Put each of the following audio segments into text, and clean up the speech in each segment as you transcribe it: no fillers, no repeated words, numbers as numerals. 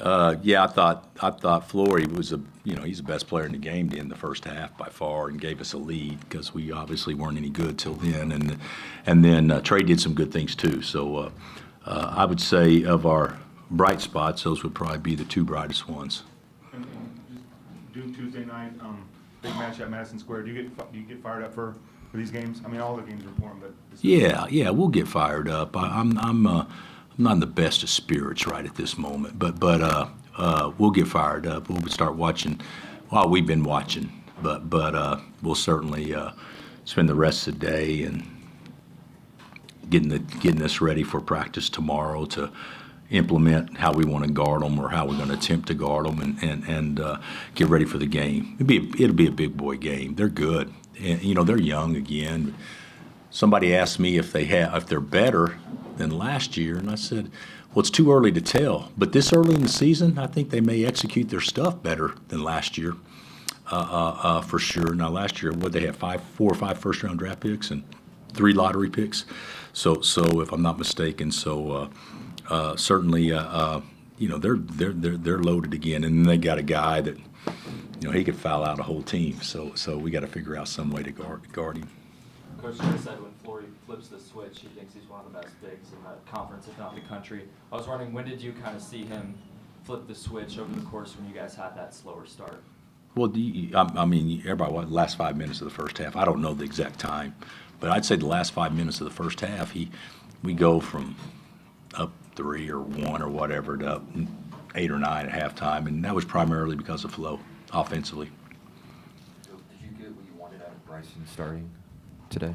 Yeah, I thought Flory was he's the best player in the game in the first half by far, and gave us a lead because we obviously weren't any good till then, and then Trey did some good things too. So I would say of our bright spots, those would probably be the two brightest ones. And just Duke Tuesday night, big match at Madison Square. Do you get fired up for these games? I mean, all the games are important, but Yeah, we'll get fired up. I'm not in the best of spirits right at this moment, but we'll get fired up. We'll start watching. Well, we've been watching, but we'll certainly spend the rest of the day and getting us ready for practice tomorrow to implement how we want to guard them or how we're going to attempt to guard them and get ready for the game. It'll be a big boy game. They're good, and they're young again. Somebody asked me if they're better than last year, and I said, well, it's too early to tell. But this early in the season, I think they may execute their stuff better than last year, for sure. Now, last year, what they had 4 or 5 first-round draft picks and 3 lottery picks. So if I'm not mistaken, certainly, they're loaded again, and then they got a guy that, he could foul out a whole team. So we got to figure out some way to guard him. Coach Trey said when Flory flips the switch, he thinks he's one of the best bigs in the conference, if not the country. I was wondering, when did you kind of see him flip the switch over the course when you guys had that slower start? Well, everybody, last 5 minutes of the first half. I don't know the exact time, but I'd say the last 5 minutes of the first half, we go from up 3 or 1 or whatever to up 8 or 9 at halftime, and that was primarily because of flow offensively. So did you get what you wanted out of Bryson starting today?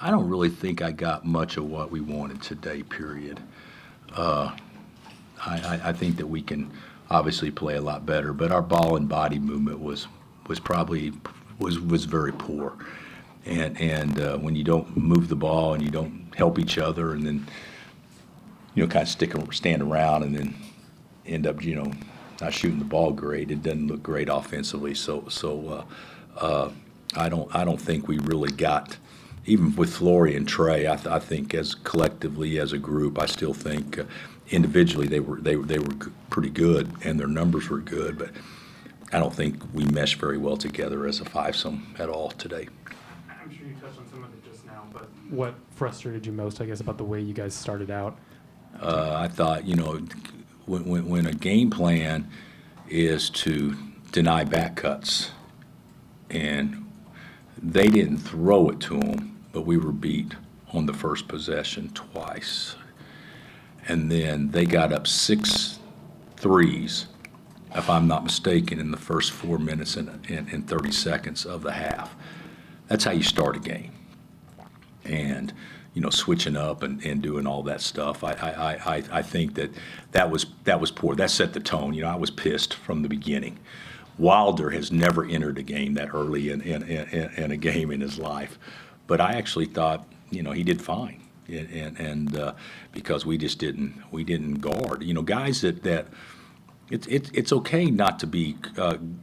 I don't really think I got much of what we wanted today, period. I think that we can obviously play a lot better, but our ball and body movement was very poor. And when you don't move the ball and you don't help each other, and then kind of stand around and then end up not shooting the ball great, it doesn't look great offensively. So I don't think we really got, even with Flory and Trey. I think as collectively as a group, I still think individually they were pretty good and their numbers were good, but I don't think we meshed very well together as a fivesome at all today. I'm sure you touched on some of it just now, but what frustrated you most, I guess, about the way you guys started out? I thought, when a game plan is to deny back cuts, and they didn't throw it to them, but we were beat on the first possession twice. And then they got up 6 threes, if I'm not mistaken, in the first 4 minutes and 30 seconds of the half. That's how you start a game. And switching up and doing all that stuff. I think that was poor. That set the tone. I was pissed from the beginning. Wilder has never entered a game that early in a game in his life, but I actually thought he did fine, and because we didn't guard. Guys that it's okay not to be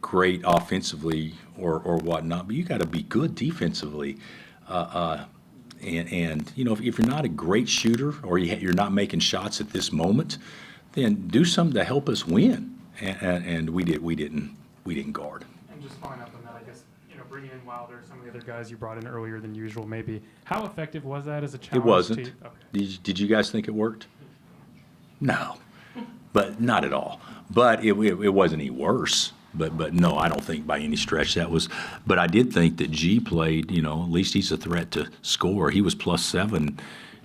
great offensively or whatnot, but you got to be good defensively. And if you're not a great shooter or you're not making shots at this moment, then do something to help us win. And we didn't guard. And just following up on that, I guess, bringing in Wilder, some of the other guys you brought in earlier than usual, maybe. How effective was that as a challenge? It wasn't. Okay. Did you guys think it worked? No, but not at all. But it wasn't any worse. But no, I don't think by any stretch that was. But I did think that G played, at least he's a threat to score. He was +7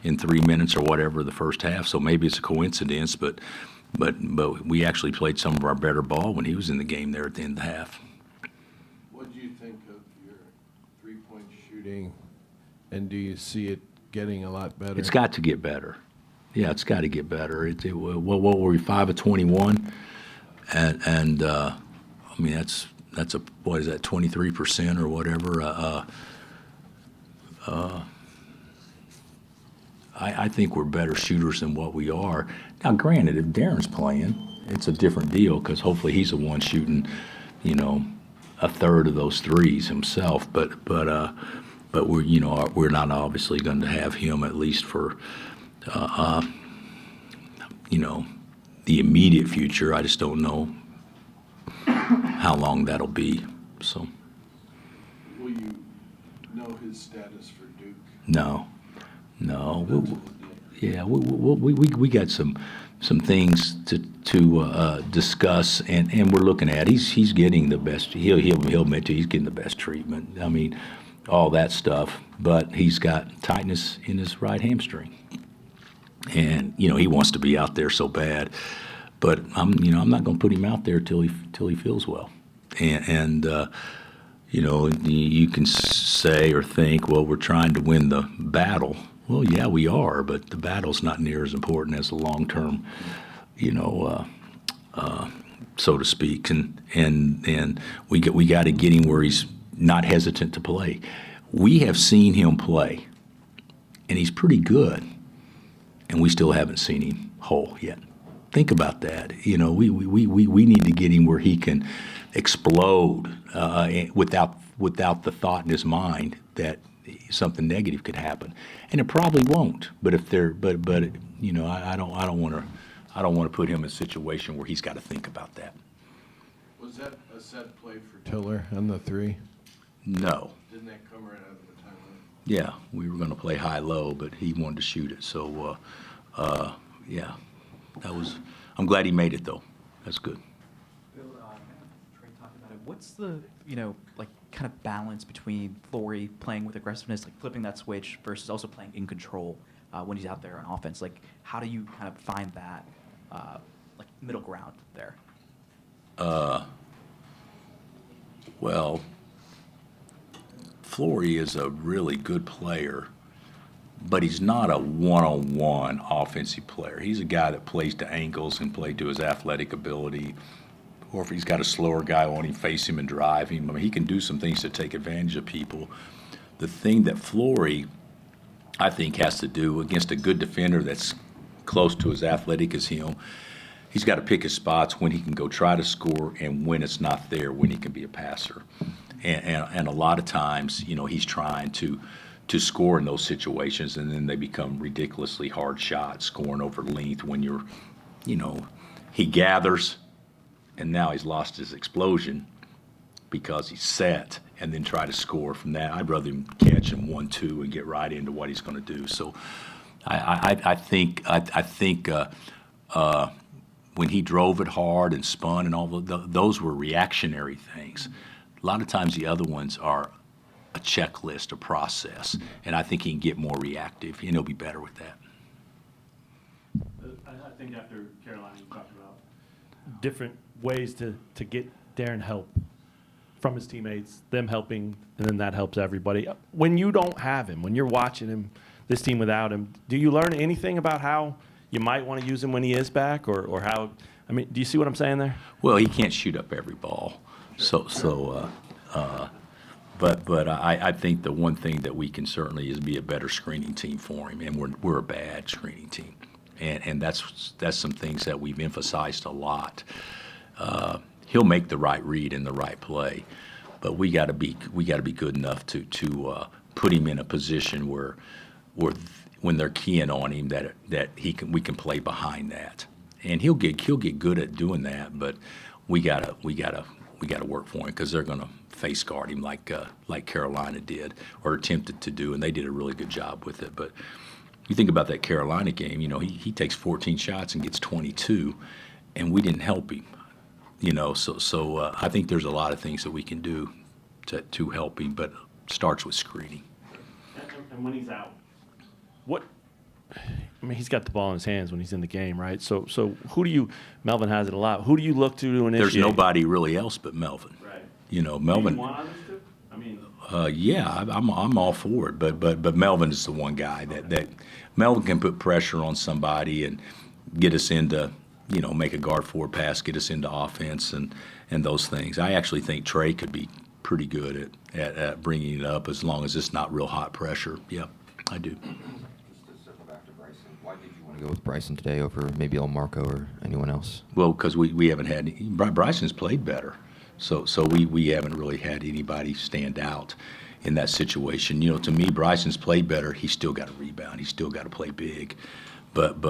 in 3 minutes or whatever the first half, so maybe it's a coincidence, but we actually played some of our better ball when he was in the game there at the end of the half. What do you think of your three-point shooting, and do you see it getting a lot better? It's got to get better. Yeah, it's got to get better. What were we, 5 of 21? And that's a, what is that, 23% or whatever. I think we're better shooters than what we are. Now, granted, if Darren's playing, it's a different deal because hopefully he's the one shooting, a third of those threes himself. But we're not obviously going to have him at least for, the the immediate future. I just don't know how long that'll be. So, Will you know his status for Duke? no. Yeah, we got some things to discuss, and we're looking at. He's getting the best. He'll admit to he's getting the best treatment. I mean, all that stuff. But he's got tightness in his right hamstring, and he wants to be out there so bad. But I'm not going to put him out there till he feels well, and you can say or think, well, we're trying to win the battle. Well, yeah, we are, but the battle's not near as important as the long-term, so to speak. And we got to get him where he's not hesitant to play. We have seen him play, and he's pretty good, and we still haven't seen him whole yet. Think about that. We need to get him where he can explode without the thought in his mind that something negative could happen, and it probably won't. But I don't want to put him in a situation where he's got to think about that. Was that a set play for Tiller on the 3? No. Didn't that come right out of the timeline? Yeah, we were going to play high-low, but he wanted to shoot it. So, yeah, I'm glad he made it though. That's good. Bill, Trey talked about it. What's the, kind of balance between Flory playing with aggressiveness, like flipping that switch, versus also playing in control when he's out there on offense? Like, how do you kind of find that, middle ground there? Well, Flory is a really good player, but he's not a one-on-one offensive player. He's a guy that plays to angles and plays to his athletic ability. Or if he's got a slower guy on him, face him and drive him. I mean, he can do some things to take advantage of people. The thing that Flory, I think, has to do against a good defender that's close to as athletic as him, he's got to pick his spots when he can go try to score and when it's not there, when he can be a passer. And a lot of times, he's trying to score in those situations, and then they become ridiculously hard shots, scoring over length when he gathers, and now he's lost his explosion because he's set, and then try to score from that. I'd rather him catch him 1-2 and get right into what he's going to do. So I think when he drove it hard and spun and all those were reactionary things. A lot of times the other ones are a checklist, a process, and I think he can get more reactive, and he'll be better with that. I think after Carolina, you talked about different ways to get Darren help from his teammates, them helping, and then that helps everybody. When you don't have him, when you're watching him, this team without him, do you learn anything about how you might want to use him when he is back, or how? I mean, do you see what I'm saying there? Well, he can't shoot up every ball, but I think the one thing that we can certainly is be a better screening team for him, and we're a bad screening team, and that's some things that we've emphasized a lot. He'll make the right read and the right play, but we got to be good enough to put him in a position where when they're keying on him that we can play behind that, and he'll get good at doing that. But we gotta work for him because they're gonna face guard him like Carolina did or attempted to do, and they did a really good job with it. But you think about that Carolina game, he takes 14 shots and gets 22, and we didn't help him. So I think there's a lot of things that we can do to help him, but starts with screening. And when he's out, he's got the ball in his hands when he's in the game, right? So Melvin has it a lot. Who do you look to initiate? There's nobody really else but Melvin. Right. Melvin. Do you want others to? I mean. Yeah, I'm all for it, but Melvin is the one guy that Melvin can put pressure on somebody and get us into, make a guard forward pass, get us into offense and those things. I actually think Trey could be pretty good at bringing it up as long as it's not real hot pressure. Yeah, I do. Just to circle back to Bryson, why did you want to go with Bryson today over maybe El Marco or anyone else? Well, because we haven't had Bryson's played better, so we haven't really had anybody stand out in that situation. To me, Bryson's played better. He's still got to rebound. He's still got to play big. of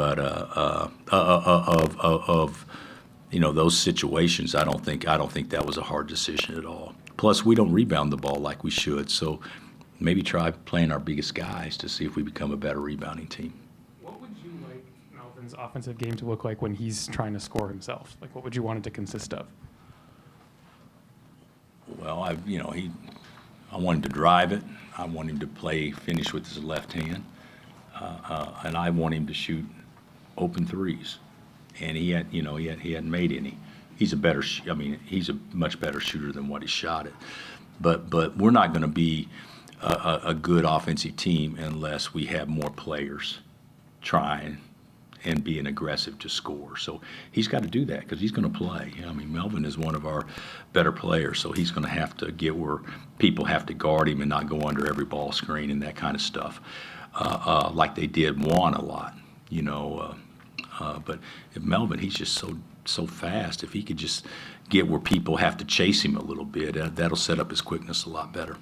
those situations, I don't think that was a hard decision at all. Plus, we don't rebound the ball like we should, so maybe try playing our biggest guys to see if we become a better rebounding team. What would you like Melvin's offensive game to look like when he's trying to score himself? Like, what would you want it to consist of? Well, I want him to drive it. I want him to finish with his left hand, and I want him to shoot open threes. And he hadn't made any. He's a much better shooter than what he shot it. But we're not going to be a good offensive team unless we have more players trying and being aggressive to score. So he's got to do that because he's going to play. I mean, Melvin is one of our better players, so he's going to have to get where people have to guard him and not go under every ball screen and that kind of stuff, like they did Juan a lot, But if Melvin, he's just so fast. If he could just get where people have to chase him a little bit, that'll set up his quickness a lot better.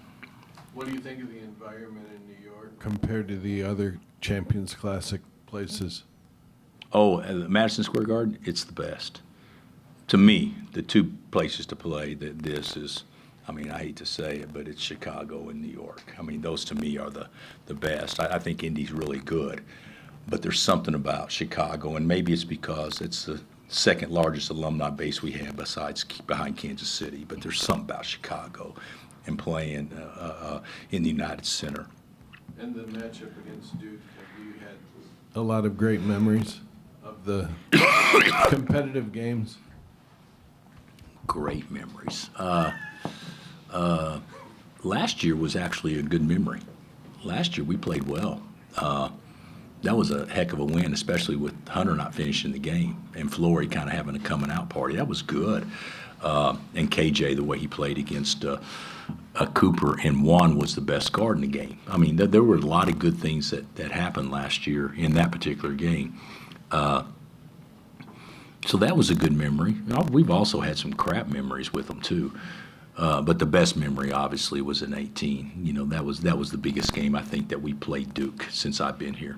What do you think of the environment in New York compared to the other Champions Classic places? Oh, Madison Square Garden, it's the best. To me, the two places to play, this is, I hate to say it, but it's Chicago and New York. Those to me are the best. I think Indy's really good, but there's something about Chicago, and maybe it's because it's the second largest alumni base we have behind Kansas City, but there's something about Chicago and playing in the United Center. And the matchup against Duke, have you had a lot of great memories of the competitive games? Great memories. Last year was actually a good memory. Last year we played well. That was a heck of a win, especially with Hunter not finishing the game and Flory kind of having a coming out party. That was good. And KJ, the way he played against Cooper and Juan was the best guard in the game. There were a lot of good things that happened last year in that particular game. So that was a good memory. We've also had some crap memories with them too. But the best memory, obviously, was in 18. That was the biggest game I think that we played Duke since I've been here.